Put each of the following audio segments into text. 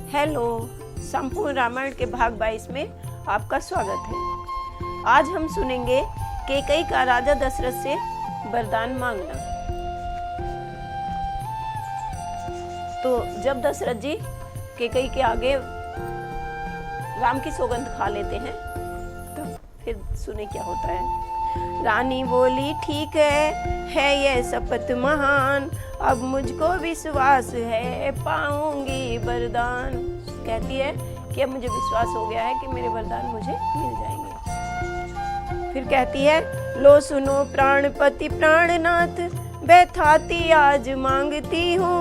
Hello, संपूर्ण रामायण के भाग 22 में आपका स्वागत है। आज हम सुनेंगे कैकेयी का राजा दशरथ से वरदान मांगना। तो जब दशरथ जी कैकेयी के आगे राम की सौगंध खा लेते हैं तो फिर सुने क्या होता है। रानी बोली, ठीक है ये शपथ महान, अब मुझको विश्वास है पाऊंगी वरदान। कहती है कि अब मुझे विश्वास हो गया है कि मेरे वरदान मुझे मिल जाएंगे। फिर कहती है, लो सुनो प्राणपति प्राणनाथ, बैठाती आज मांगती हूँ,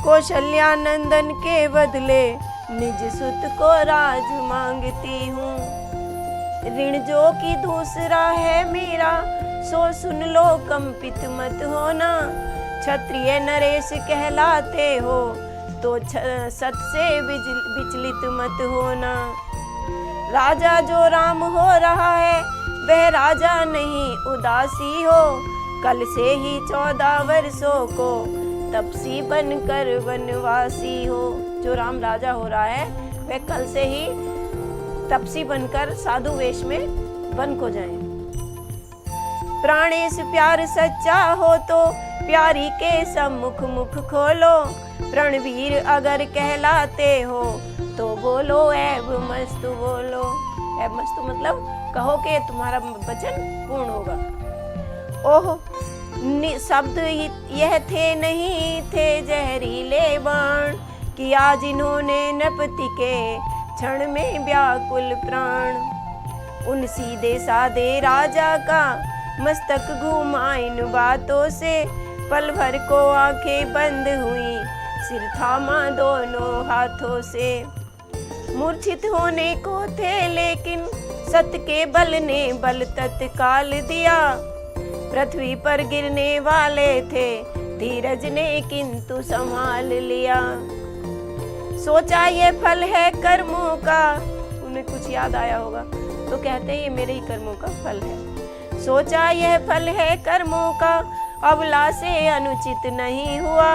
कौशल्या नंदन के बदले निज सुत को राज मांगती हूँ। ऋण जो कि दूसरा है मेरा, सो सुन लो कंपित मत होना, क्षत्रिय नरेश कहलाते हो तो सत से विचलित मत होना। राजा जो राम हो रहा है वह राजा नहीं उदासी हो, कल से ही 14 वर्षों को तपसी बनकर वनवासी हो। जो राम राजा हो रहा है वह कल से ही तपसी बनकर साधु वेश में वन को जाए। प्राणेश प्यार सच्चा हो तो प्यारी के सम्मुख मुख खोलो, रणवीर अगर कहलाते हो तो बोलो ऐब मस्त बोलो। ऐब मस्त मतलब कहो कि तुम्हारा वचन पूर्ण होगा। ओह शब्द यह थे नहीं थे जहरीले बाण, कि आज इन्होंने नृपति के क्षण में व्याकुल प्राण। उन सीधे साधे राजा का मस्तक घूमा इन बातों से, पल भर को आंखें बंद हुई, सिर थामा दोनों हाथों से। मूर्छित होने को थे लेकिन सत के बल ने बल तत्काल दिया, पृथ्वी पर गिरने वाले थे धीरज ने किंतु संभाल लिया। सोचा ये फल है कर्मों का, उन्हें कुछ याद आया होगा तो कहते हैं ये मेरे ही कर्मों का फल है। सोचा यह फल है कर्मों का, अबला से अनुचित नहीं हुआ,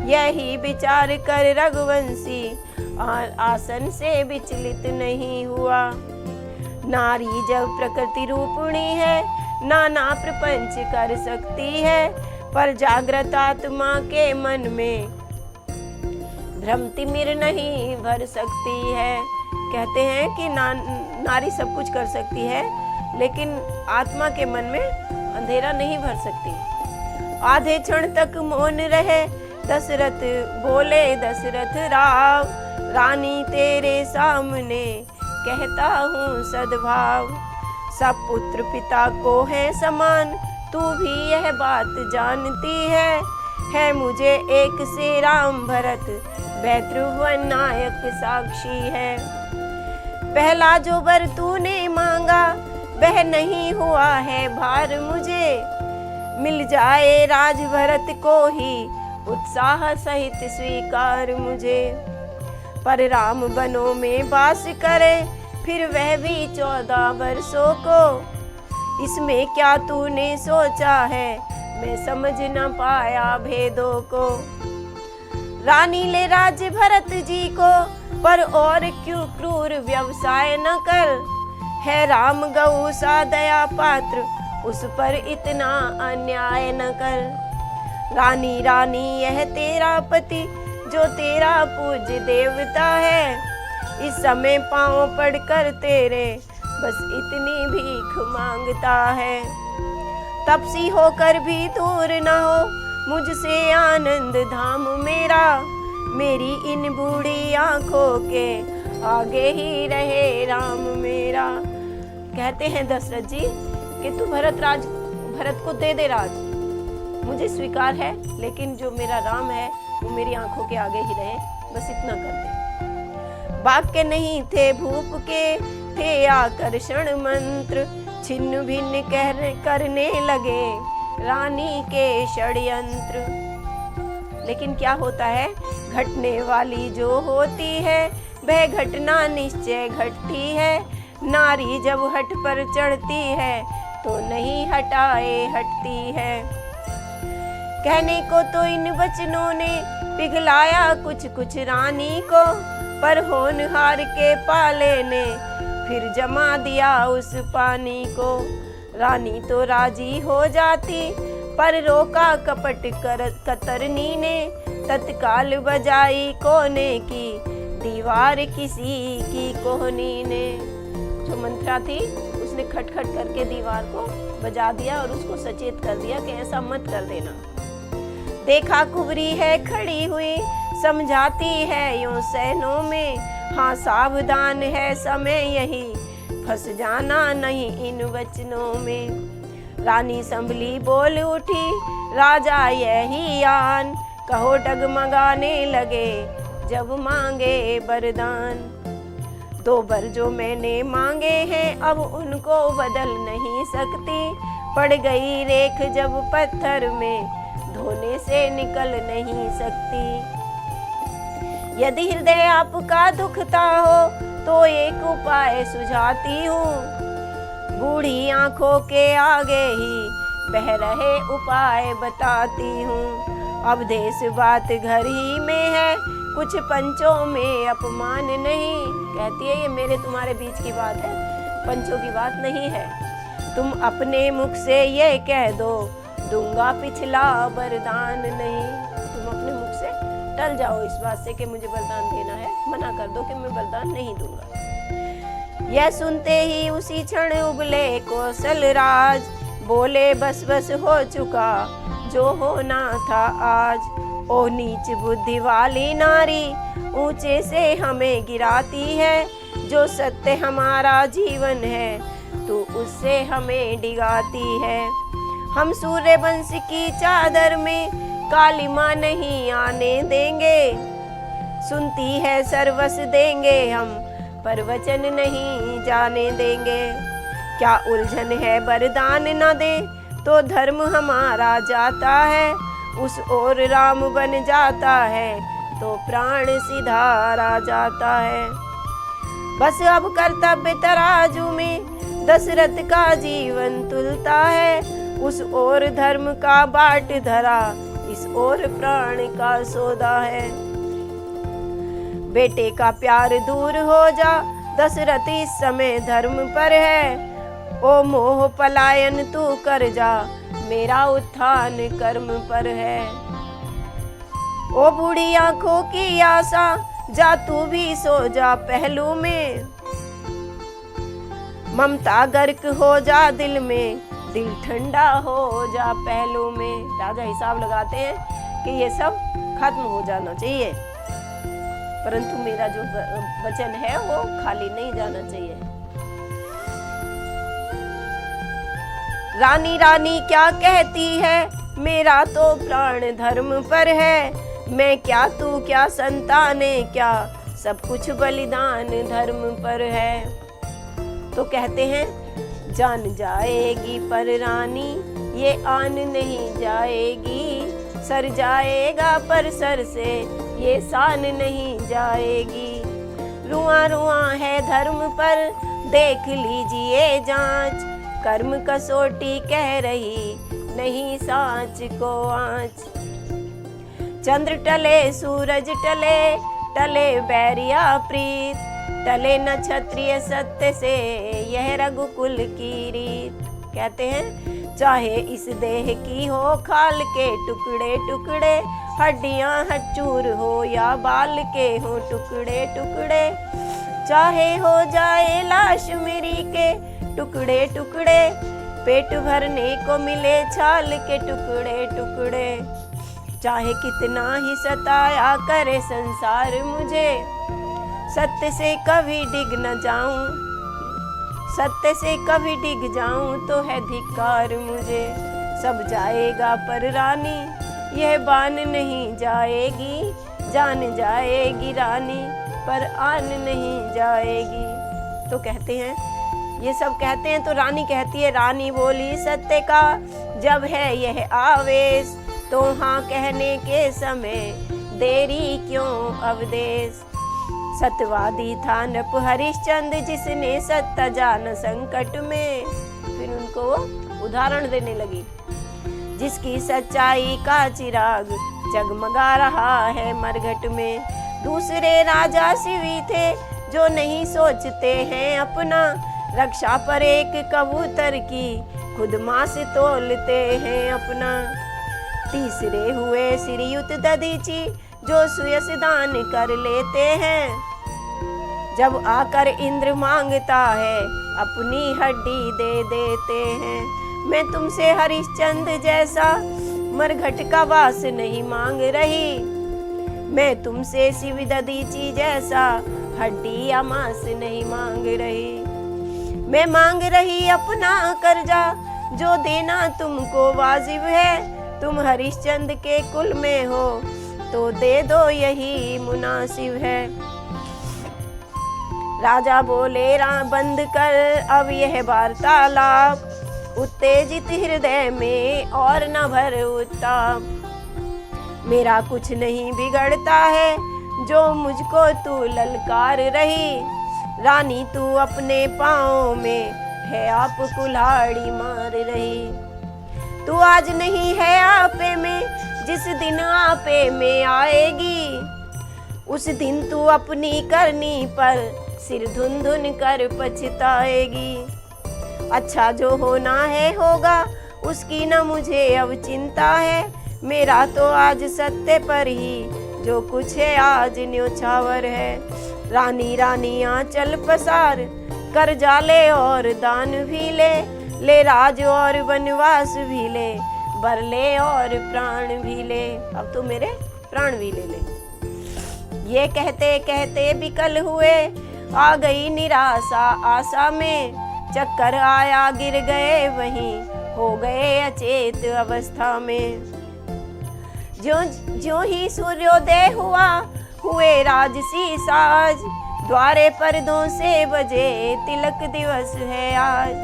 यही विचार कर रघुवंशी आसन से विचलित नहीं हुआ। नारी जब प्रकृति रूपिणी है, नाना प्रपंच कर सकती है, पर जागृत आत्मा के मन में भ्रम तिमिर नहीं भर सकती है। कहते हैं कि नारी सब कुछ कर सकती है लेकिन आत्मा के मन में अंधेरा नहीं भर सकती। आधे क्षण तक मौन रहे दशरथ, बोले दशरथ राव, रानी तेरे सामने कहता हूँ सद्भाव। सब पुत्र पिता को है समान, तू भी यह बात जानती है मुझे एक से राम भरत, भैतृवन नायक साक्षी है। पहला जो वर तूने मांगा वह नहीं हुआ है भार मुझे, मिल जाए राज भरत को ही उत्साह सहित स्वीकार मुझे। पर राम वनों में वास करे फिर वह भी 14 वर्षों को, इसमें क्या तूने सोचा है मैं समझ न पाया भेदों को। रानी ले राज्य भरत जी को, पर और क्यों क्रूर व्यवसाय न कर, है राम गौ सा दया पात्र उस पर इतना अन्याय न कर। रानी रानी यह तेरा पति जो तेरा पूज्य देवता है, इस समय पांव पड़कर तेरे बस इतनी भीख मांगता है। तपसी होकर भी दूर न हो मुझसे आनंद धाम मेरा, मेरी इन बूढ़ी आंखों के आगे ही रहे राम मेरा। कहते हैं दशरथ जी कि तू भरत को दे दे राज, मुझे स्वीकार है लेकिन जो मेरा राम है वो मेरी आंखों के आगे ही रहे, बस इतना कर दे। वाक्य नहीं थे भूप के, थे आकर्षण मंत्र, छिन्न भिन्न करने लगे रानी के षड्यंत्र। लेकिन क्या होता है, घटने वाली जो होती है वह घटना निश्चय घटती है, नारी जब हट पर चढ़ती है तो नहीं हटाए हटती है। कहने को तो इन वचनों ने पिघलाया कुछ कुछ रानी को, पर होनहार के पाले ने फिर जमा दिया उस पानी को। रानी तो राजी हो जाती, पर रोका कपट कतरनी ने, तत्काल बजाई कोने की दीवार किसी की कोहनी ने। जो मंत्रा थी उसने खटखट करके दीवार को बजा दिया और उसको सचेत कर दिया कि ऐसा मत कर देना। देखा कुबरी है खड़ी हुई, समझाती है यूं सैनों में, हाँ सावधान है समय यही, फंस जाना नहीं इन वचनों में। रानी संभली बोल उठी, राजा यही आन, कहो डगमगाने लगे जब मांगे वरदान। 2 बर जो मैंने मांगे हैं अब उनको बदल नहीं सकती, पड़ गई रेख जब पत्थर में धोने से निकल नहीं सकती। यदि हृदय आपका दुखता हो तो एक उपाय सुझाती हूँ, बूढ़ी आंखों के आगे ही बह रहे उपाय बताती हूँ। अब देश बात घर ही में है, कुछ पंचों में अपमान नहीं। कहती है ये मेरे तुम्हारे बीच की बात है, पंचों की बात नहीं है। तुम अपने मुख से ये कह दो, दूंगा पिछला वरदान नहीं। तुम अपने मुख से टल जाओ इस बात से कि मुझे वरदान देना है, मना कर दो कि मैं वरदान नहीं दूंगा। यह सुनते ही उसी क्षण उबले कौशल राज, बोले बस बस हो चुका जो होना था आज। ओ नीच बुद्धि वाली नारी, ऊंचे से हमें गिराती है, जो सत्य हमारा जीवन है तो उससे हमें डिगाती है। हम सूर्य वंश की चादर में कालिमा नहीं आने देंगे, सुनती है सर्वस देंगे हम, पर वचन नहीं जाने देंगे। क्या उलझन है वरदान न दे तो धर्म हमारा जाता है, उस ओर राम बन जाता है तो प्राण सिधारा जाता है। बस अब कर्तव्य तराजू में दशरथ का जीवन तुलता है, उस ओर धर्म का बाट धरा, इस ओर प्राण का सौदा है। बेटे का प्यार दूर हो जा, दशरथ इस समय धर्म पर है, ओ मोह पलायन तू कर जा, मेरा उत्थान कर्म पर है। ओ बूढ़ी आंखों की आशा, जा तू भी सो जा पहलू में, ममता गर्क हो जा दिल में, दिल ठंडा हो जा पहलू में। राजा हिसाब लगाते हैं कि ये सब खत्म हो जाना चाहिए, परंतु मेरा जो वचन है वो खाली नहीं जाना चाहिए। रानी रानी क्या कहती है, मेरा तो प्राण धर्म पर है, मैं क्या तू क्या संताने क्या, सब कुछ बलिदान धर्म पर है। तो कहते हैं जान जाएगी पर रानी ये आन नहीं जाएगी, सर जाएगा पर सर से ये शान नहीं जाएगी। रुआ रुआ है धर्म पर देख लीजिए जांच, कर्म कसौटी कह रही नहीं सांच को आँच। चंद्र टले सूरज टले, टले बैरिया प्रीत, टले न क्षत्रिय सत्य से यह रघुकुल की रीत। कहते हैं चाहे इस देह की हो खाल के टुकड़े टुकड़े, हड्डियां हचूर हो या बाल के हो टुकड़े टुकड़े, चाहे हो जाए लाश मेरी के टुकड़े टुकड़े, पेट भरने को मिले छाल के टुकड़े टुकड़े। चाहे कितना ही सताया करे संसार मुझे, सत्य से कभी डिग न जाऊं, सत्य से कभी डिग जाऊं तो है धिक्कार मुझे। सब जाएगा पर रानी यह बान नहीं जाएगी, जान जाएगी रानी पर आन नहीं जाएगी। तो कहते हैं ये सब कहते हैं तो रानी कहती है, रानी बोली सत्य का जब है यह आवेश, तो हाँ कहने के समय देरी क्यों अवदेश। सत्यवादी था नृप हरिश्चंद्र जिसने सत्य जान संकट में, फिर उनको उदाहरण देने लगी। जिसकी सच्चाई का चिराग जगमगा रहा है मरघट में। दूसरे राजा शिवी थे जो नहीं सोचते हैं अपना, रक्षा पर एक कबूतर की खुद मांस तोलते हैं अपना। तीसरे हुए श्रीयुत दधीची जो सुयस दान कर लेते हैं, जब आकर इंद्र मांगता है अपनी हड्डी दे देते हैं। मैं तुमसे हरिश्चंद्र जैसा मरघट का वास नहीं मांग रही, मैं तुमसे शिव दधीची जैसा हड्डी या मांस नहीं मांग रही। मैं मांग रही अपना कर्जा जो देना तुमको वाजिब है। तुम हरिश्चंद्र के कुल में हो तो दे दो यही मुनासिब है। राजा बोले बंद कर अब यह वार्तालाप, उत्तेजित हृदय में और न भर उत्ताप। मेरा कुछ नहीं बिगड़ता है जो मुझको तू ललकार रही, रानी तू अपने पाँव में है आप कुल्हाड़ी मार रही। तू आज नहीं है आपे में, जिस दिन आपे में आएगी, उस दिन तू अपनी करनी पर सिर धुन धुन कर पछताएगी। अच्छा जो होना है होगा, उसकी न मुझे अब चिंता है। मेरा तो आज सत्य पर ही जो कुछ है आज न्योछावर है। रानी रानी आंचल पसार कर जाले और दान भी ले राज और वनवास भी ले, बर ले और प्राण भी ले। अब तो मेरे प्राण भी ले। ये कहते कहते विकल हुए आ गई निराशा आशा में, चक्कर आया गिर गए वहीं हो गए अचेत अवस्था में। ज्यों ही सूर्योदय हुआ हुए राजसी साज, द्वारे पर्दों से बजे तिलक दिवस है आज।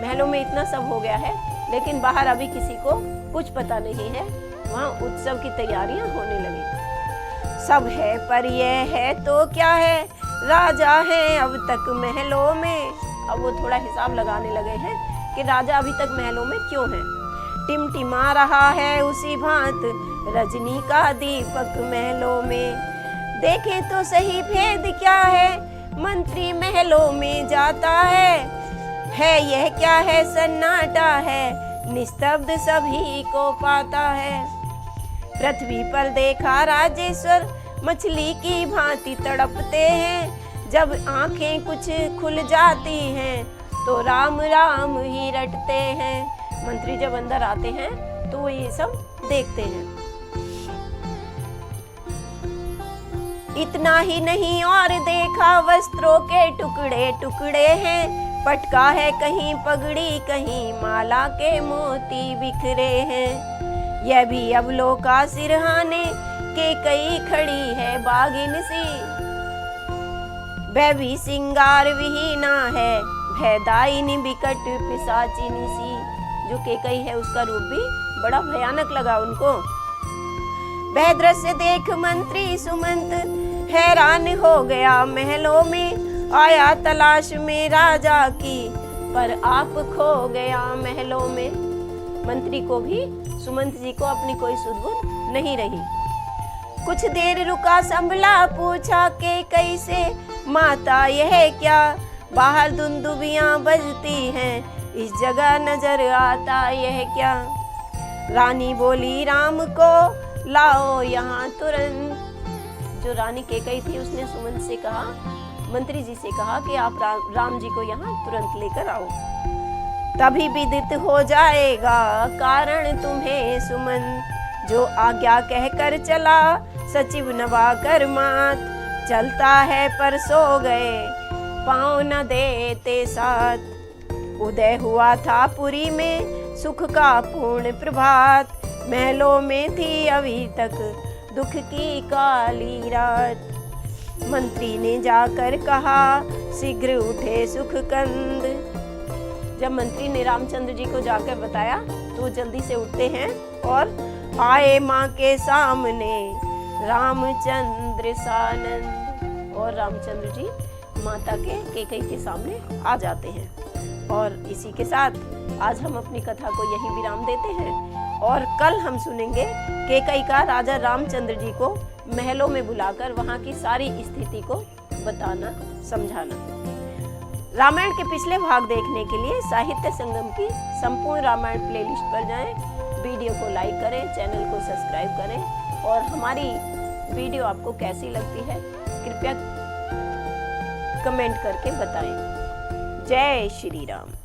महलों में इतना सब हो गया है लेकिन बाहर अभी किसी को कुछ पता नहीं है। वहाँ उत्सव की तैयारियां होने लगी। सब है पर यह है तो क्या है, राजा है अब तक महलों में। अब वो थोड़ा हिसाब लगाने लगे हैं कि राजा अभी तक महलों में क्यों है। टिमटिमा रहा है उसी भांत रजनी का दीपक महलों में। देखें तो सही भेद क्या है, मंत्री महलों में जाता है यह क्या है सन्नाटा है, निस्तब्ध सभी को पाता है। पृथ्वी पर देखा राजेश्वर मछली की भांति तड़पते हैं, जब आंखें कुछ खुल जाती हैं तो राम राम ही रटते हैं। मंत्री जब अंदर आते हैं तो वो ये सब देखते हैं। इतना ही नहीं और देखा वस्त्रों के टुकड़े टुकड़े हैं, पटका है कहीं पगड़ी कहीं माला के मोती बिखरे हैं। यह भी अवलोका सिरहाने के कई खड़ी है बागिन सी, वह भी सिंगार विहीना है भयदायिनी बिकट पिशाचिनी सी। जो केकई है उसका रूप भी बड़ा भयानक लगा उनको। वह दृश्य देख मंत्री सुमंत हैरान हो गया महलों में, आया तलाश में राजा की पर आप खो गया महलों में। मंत्री को भी सुमंत जी को अपनी कोई सुध-बुध नहीं रही। कुछ देर रुका संभला पूछा के कैसे माता यह क्या, बाहर दुंदुबियां बजती हैं इस जगह नजर आता यह क्या। रानी बोली राम को लाओ यहाँ तुरंत। जो रानी केकई थी उसने सुमंत से कहा, मंत्री जी से कहा कि आप राम जी को यहाँ तुरंत लेकर आओ, तभी विदित हो जाएगा कारण तुम्हें सुमंत। जो आज्ञा कहकर चला सचिव नवाकर मात, चलता है पर सो गए पाँव न देते साथ। उदय हुआ था पुरी में सुख का पूर्ण प्रभात, महलों में थी अभी तक दुख की काली रात। मंत्री ने जाकर कहा शीघ्र उठे सुख कंद। जब मंत्री ने रामचंद्र जी को जाकर बताया तो जल्दी से उठते हैं और आए माँ के सामने रामचंद्र सानंद। और रामचंद्र जी माता के केकई के सामने आ जाते हैं। और इसी के साथ आज हम अपनी कथा को यहीं विराम देते हैं। और कल हम सुनेंगे कैकेयी का राजा रामचंद्र जी को महलों में बुलाकर वहां की सारी स्थिति को बताना, समझाना। रामायण के पिछले भाग देखने के लिए साहित्य संगम की संपूर्ण रामायण प्लेलिस्ट पर जाएं, वीडियो को लाइक करें, चैनल को सब्सक्राइब करें और हमारी वीडियो आपको कैसी लगती है कृपया कमेंट करके बताएं। जय श्री राम।